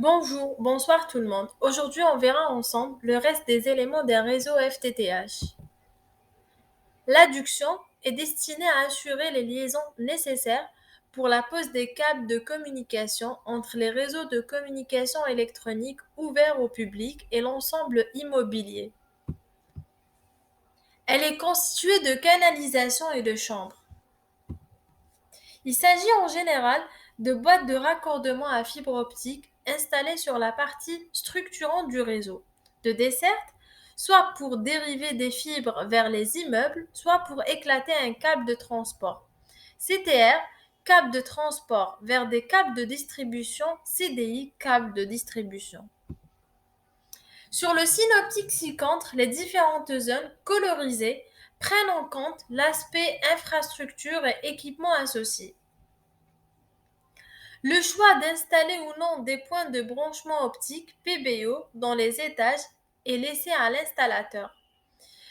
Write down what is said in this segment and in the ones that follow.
Bonjour, bonsoir tout le monde. Aujourd'hui, on verra ensemble le reste des éléments d'un réseau FTTH. L'adduction est destinée à assurer les liaisons nécessaires pour la pose des câbles de communication entre les réseaux de communication électronique ouverts au public et l'ensemble immobilier. Elle est constituée de canalisations et de chambres. Il s'agit en général de boîtes de raccordement à fibre optique installées sur la partie structurante du réseau, de desserte, soit pour dériver des fibres vers les immeubles, soit pour éclater un câble de transport. CTR, câble de transport vers des câbles de distribution, CDI, câble de distribution. Sur le synoptique ci-contre, les différentes zones colorisées prennent en compte l'aspect infrastructure et équipement associés. Le choix d'installer ou non des points de branchement optique (PBO) dans les étages est laissé à l'installateur.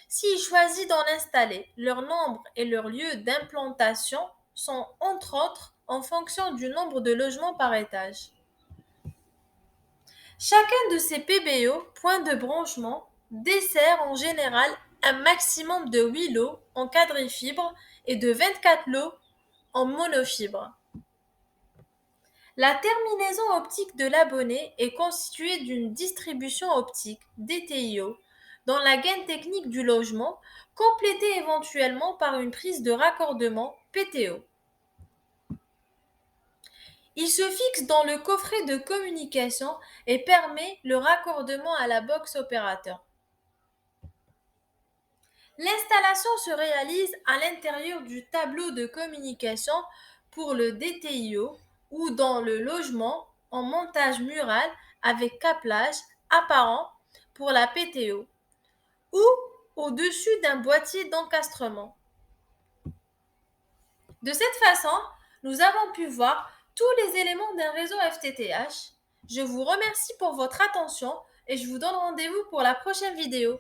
S'il choisit d'en installer, leur nombre et leur lieu d'implantation sont entre autres en fonction du nombre de logements par étage. Chacun de ces PBO, points de branchement, dessert en général un maximum de 8 lots en quadrifibre et de 24 lots en monofibre. La terminaison optique de l'abonné est constituée d'une distribution optique (DTIO) dans la gaine technique du logement, complétée éventuellement par une prise de raccordement (PTO). Il se fixe dans le coffret de communication et permet le raccordement à la box opérateur. L'installation se réalise à l'intérieur du tableau de communication pour le DTIO ou dans le logement en montage mural avec câblage apparent pour la PTO ou au-dessus d'un boîtier d'encastrement. De cette façon, nous avons pu voir tous les éléments d'un réseau FTTH. Je vous remercie pour votre attention et je vous donne rendez-vous pour la prochaine vidéo.